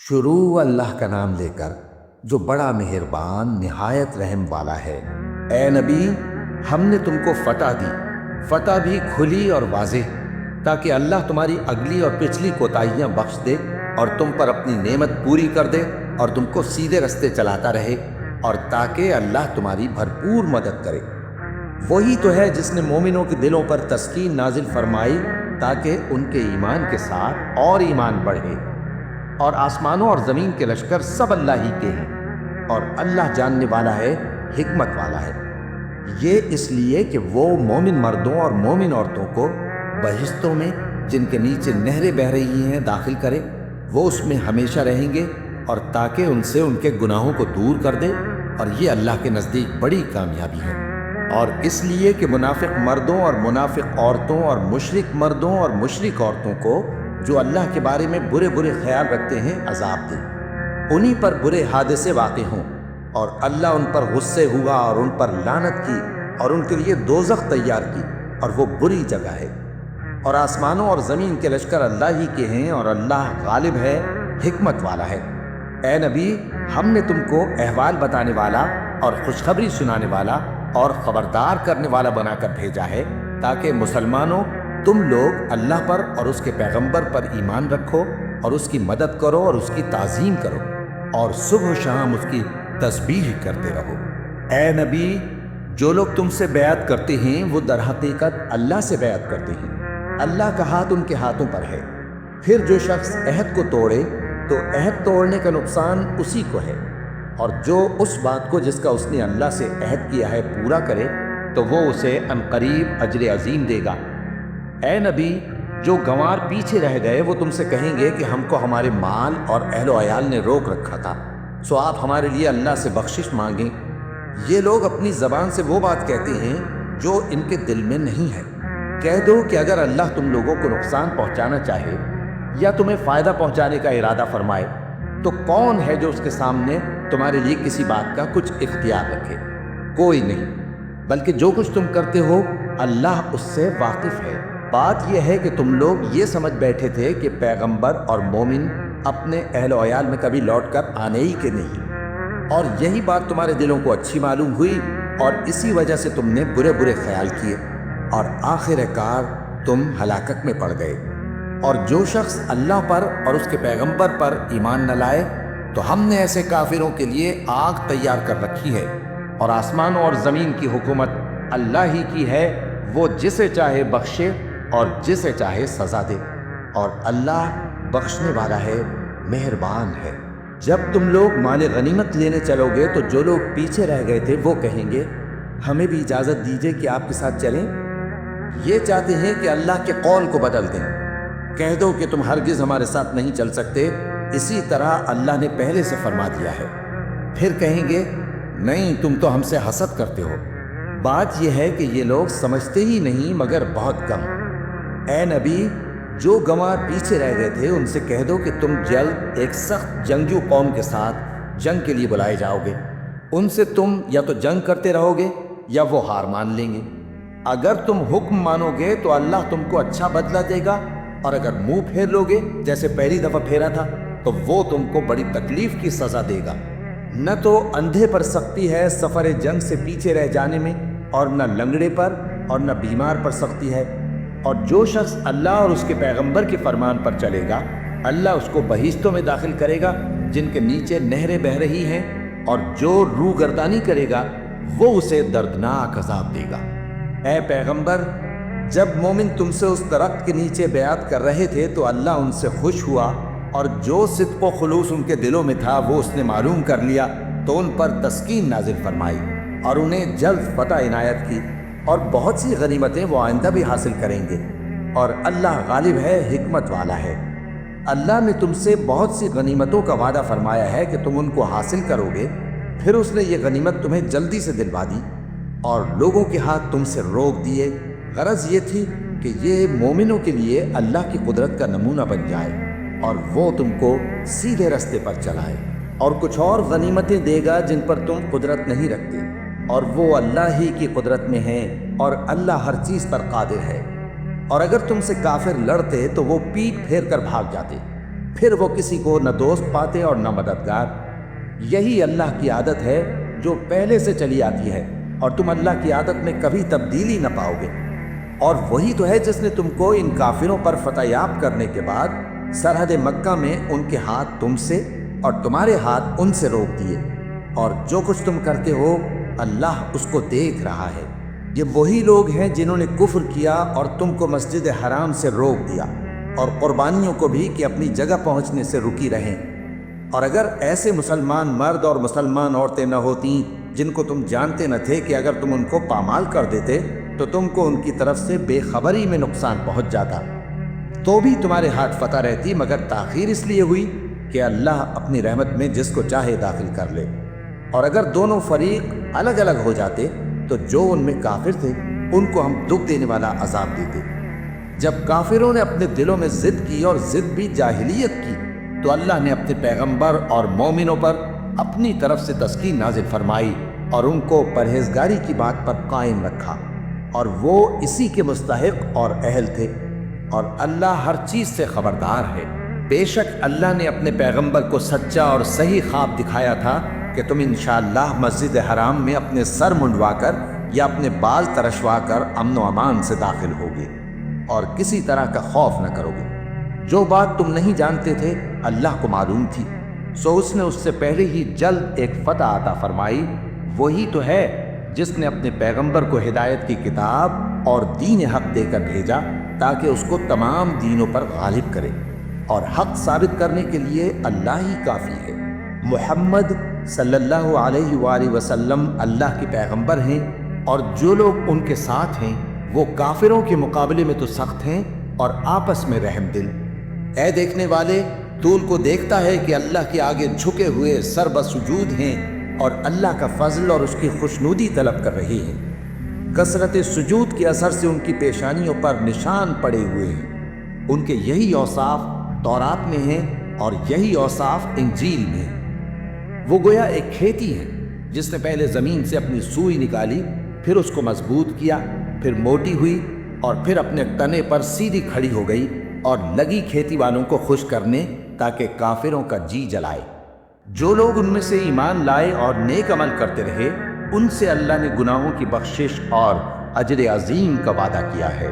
شروع اللہ کا نام لے کر جو بڑا مہربان نہایت رحم والا ہے۔ اے نبی، ہم نے تم کو فتح دی، فتح بھی کھلی اور واضح، تاکہ اللہ تمہاری اگلی اور پچھلی کوتاہیاں بخش دے اور تم پر اپنی نعمت پوری کر دے اور تم کو سیدھے رستے چلاتا رہے، اور تاکہ اللہ تمہاری بھرپور مدد کرے۔ وہی تو ہے جس نے مومنوں کے دلوں پر تسکین نازل فرمائی تاکہ ان کے ایمان کے ساتھ اور ایمان بڑھے۔ اور آسمانوں اور زمین کے لشکر سب اللہ ہی کے ہیں، اور اللہ جاننے والا ہے، حکمت والا ہے۔ یہ اس لیے کہ وہ مومن مردوں اور مومن عورتوں کو بہشتوں میں جن کے نیچے نہریں بہہ رہی ہیں داخل کرے، وہ اس میں ہمیشہ رہیں گے، اور تاکہ ان سے ان کے گناہوں کو دور کر دے، اور یہ اللہ کے نزدیک بڑی کامیابی ہے۔ اور اس لیے کہ منافق مردوں اور منافق عورتوں اور مشرک مردوں اور مشرک عورتوں کو جو اللہ کے بارے میں برے برے خیال رکھتے ہیں عذاب دے، انہی پر برے حادثے واقع ہوں، اور اللہ ان پر غصے ہوا اور ان پر لعنت کی اور ان کے لیے دوزخ تیار کی، اور وہ بری جگہ ہے۔ اور آسمانوں اور زمین کے لشکر اللہ ہی کے ہیں، اور اللہ غالب ہے، حکمت والا ہے۔ اے نبی، ہم نے تم کو احوال بتانے والا اور خوشخبری سنانے والا اور خبردار کرنے والا بنا کر بھیجا ہے، تاکہ مسلمانوں تم لوگ اللہ پر اور اس کے پیغمبر پر ایمان رکھو اور اس کی مدد کرو اور اس کی تعظیم کرو، اور صبح و شام اس کی تسبیح کرتے رہو۔ اے نبی، جو لوگ تم سے بیعت کرتے ہیں وہ در حقیقت اللہ سے بیعت کرتے ہیں، اللہ کا ہاتھ ان کے ہاتھوں پر ہے۔ پھر جو شخص عہد کو توڑے تو عہد توڑنے کا نقصان اسی کو ہے، اور جو اس بات کو جس کا اس نے اللہ سے عہد کیا ہے پورا کرے تو وہ اسے عنقریب اجر عظیم دے گا۔ اے نبی، جو گنوار پیچھے رہ گئے وہ تم سے کہیں گے کہ ہم کو ہمارے مال اور اہل و عیال نے روک رکھا تھا، سو آپ ہمارے لیے اللہ سے بخشش مانگیں۔ یہ لوگ اپنی زبان سے وہ بات کہتے ہیں جو ان کے دل میں نہیں ہے۔ کہہ دو کہ اگر اللہ تم لوگوں کو نقصان پہنچانا چاہے یا تمہیں فائدہ پہنچانے کا ارادہ فرمائے تو کون ہے جو اس کے سامنے تمہارے لیے کسی بات کا کچھ اختیار رکھے؟ کوئی نہیں، بلکہ جو کچھ تم کرتے ہو اللہ اس سے واقف ہے۔ بات یہ ہے کہ تم لوگ یہ سمجھ بیٹھے تھے کہ پیغمبر اور مومن اپنے اہل و عیال میں کبھی لوٹ کر آنے ہی کے نہیں، اور یہی بات تمہارے دلوں کو اچھی معلوم ہوئی، اور اسی وجہ سے تم نے برے برے خیال کیے، اور آخر کار تم ہلاکت میں پڑ گئے۔ اور جو شخص اللہ پر اور اس کے پیغمبر پر ایمان نہ لائے تو ہم نے ایسے کافروں کے لیے آگ تیار کر رکھی ہے، اور آسمانوں اور زمین کی حکومت اللہ ہی کی ہے، وہ جسے چاہے بخشے اور جسے چاہے سزا دے، اور اللہ بخشنے والا ہے، مہربان ہے۔ جب تم لوگ مال غنیمت لینے چلو گے تو جو لوگ پیچھے رہ گئے تھے وہ کہیں گے ہمیں بھی اجازت دیجیے کہ آپ کے ساتھ چلیں۔ یہ چاہتے ہیں کہ اللہ کے قول کو بدل دیں۔ کہہ دو کہ تم ہرگز ہمارے ساتھ نہیں چل سکتے، اسی طرح اللہ نے پہلے سے فرما دیا ہے۔ پھر کہیں گے نہیں، تم تو ہم سے حسد کرتے ہو۔ بات یہ ہے کہ یہ لوگ سمجھتے ہی نہیں مگر بہت کم۔ اے نبی، جو گنوار پیچھے رہ گئے تھے ان سے کہہ دو کہ تم جلد ایک سخت جنگجو قوم کے ساتھ جنگ کے لیے بلائے جاؤ گے، ان سے تم یا تو جنگ کرتے رہو گے یا وہ ہار مان لیں گے۔ اگر تم حکم مانو گے تو اللہ تم کو اچھا بدلہ دے گا، اور اگر منہ پھیر لو گے جیسے پہلی دفعہ پھیرا تھا تو وہ تم کو بڑی تکلیف کی سزا دے گا۔ نہ تو اندھے پر سختی ہے سفر جنگ سے پیچھے رہ جانے میں، اور نہ لنگڑے پر اور نہ بیمار پر سختی ہے۔ اور جو شخص اللہ اور اس کے پیغمبر کے فرمان پر چلے گا اللہ اس کو بہشتوں میں داخل کرے گا جن کے نیچے نہریں بہہ رہی ہیں، اور جو روگردانی کرے گا وہ اسے دردناک عذاب دے گا۔ اے پیغمبر، جب مومن تم سے اس درخت کے نیچے بیعت کر رہے تھے تو اللہ ان سے خوش ہوا، اور جو صدق و خلوص ان کے دلوں میں تھا وہ اس نے معلوم کر لیا، تو ان پر تسکین نازل فرمائی اور انہیں جلد فتح عنایت کی، اور بہت سی غنیمتیں وہ آئندہ بھی حاصل کریں گے، اور اللہ غالب ہے، حکمت والا ہے۔ اللہ نے تم سے بہت سی غنیمتوں کا وعدہ فرمایا ہے کہ تم ان کو حاصل کرو گے، پھر اس نے یہ غنیمت تمہیں جلدی سے دلوا دی اور لوگوں کے ہاتھ تم سے روک دیے۔ غرض یہ تھی کہ یہ مومنوں کے لیے اللہ کی قدرت کا نمونہ بن جائے اور وہ تم کو سیدھے رستے پر چلائے، اور کچھ اور غنیمتیں دے گا جن پر تم قدرت نہیں رکھتے، اور وہ اللہ ہی کی قدرت میں ہیں، اور اللہ ہر چیز پر قادر ہے۔ اور اگر تم سے کافر لڑتے تو وہ پیٹ پھیر کر بھاگ جاتے، پھر وہ کسی کو نہ دوست پاتے اور نہ مددگار۔ یہی اللہ کی عادت ہے جو پہلے سے چلی آتی ہے، اور تم اللہ کی عادت میں کبھی تبدیلی نہ پاؤ گے۔ اور وہی تو ہے جس نے تم کو ان کافروں پر فتح یاب کرنے کے بعد سرحد مکہ میں ان کے ہاتھ تم سے اور تمہارے ہاتھ ان سے روک دیے، اور جو کچھ تم کرتے ہو اللہ اس کو دیکھ رہا ہے۔ یہ وہی لوگ ہیں جنہوں نے کفر کیا اور تم کو مسجد حرام سے روک دیا، اور قربانیوں کو بھی کہ اپنی جگہ پہنچنے سے رکی رہیں۔ اور اگر ایسے مسلمان مرد اور مسلمان عورتیں نہ ہوتیں جن کو تم جانتے نہ تھے کہ اگر تم ان کو پامال کر دیتے تو تم کو ان کی طرف سے بے خبری میں نقصان پہنچ جاتا، تو بھی تمہارے ہاتھ فتح رہتی، مگر تاخیر اس لیے ہوئی کہ اللہ اپنی رحمت میں جس کو چاہے داخل کر لے۔ اور اگر دونوں فریق الگ الگ ہو جاتے تو جو ان میں کافر تھے ان کو ہم دکھ دینے والا عذاب دیتے۔ جب کافروں نے اپنے دلوں میں ضد کی، اور ضد بھی جاہلیت کی، تو اللہ نے اپنے پیغمبر اور مومنوں پر اپنی طرف سے تسکین نازل فرمائی اور ان کو پرہیزگاری کی بات پر قائم رکھا، اور وہ اسی کے مستحق اور اہل تھے، اور اللہ ہر چیز سے خبردار ہے۔ بے شک اللہ نے اپنے پیغمبر کو سچا اور صحیح خواب دکھایا تھا کہ تم انشاءاللہ مسجد حرام میں اپنے سر منڈوا کر یا اپنے بال ترشوا کر امن و امان سے داخل ہوگے، اور کسی طرح کا خوف نہ کرو گے۔ جو بات تم نہیں جانتے تھے اللہ کو معلوم تھی، سو اس نے اس سے پہلے ہی جلد ایک فتح عطا فرمائی۔ وہی تو ہے جس نے اپنے پیغمبر کو ہدایت کی کتاب اور دین حق دے کر بھیجا تاکہ اس کو تمام دینوں پر غالب کرے، اور حق ثابت کرنے کے لیے اللہ ہی کافی ہے۔ محمد صلی اللہ علیہ وآلہ وسلم اللہ کے پیغمبر ہیں، اور جو لوگ ان کے ساتھ ہیں وہ کافروں کے مقابلے میں تو سخت ہیں اور آپس میں رحم دل۔ اے دیکھنے والے، تو ان کو دیکھتا ہے کہ اللہ کے آگے جھکے ہوئے سر بسجود ہیں اور اللہ کا فضل اور اس کی خوشنودی طلب کر رہے ہیں۔ کثرت سجود کے اثر سے ان کی پیشانیوں پر نشان پڑے ہوئے ہیں۔ ان کے یہی اوصاف تورات میں ہیں اور یہی اوصاف انجیل میں ہیں۔ وہ گویا ایک کھیتی ہے جس نے پہلے زمین سے اپنی سوئی نکالی، پھر اس کو مضبوط کیا، پھر موٹی ہوئی، اور پھر اپنے تنے پر سیدھی کھڑی ہو گئی، اور لگی کھیتی والوں کو خوش کرنے تاکہ کافروں کا جی جلائے۔ جو لوگ ان میں سے ایمان لائے اور نیک عمل کرتے رہے، ان سے اللہ نے گناہوں کی بخشش اور اجر عظیم کا وعدہ کیا ہے۔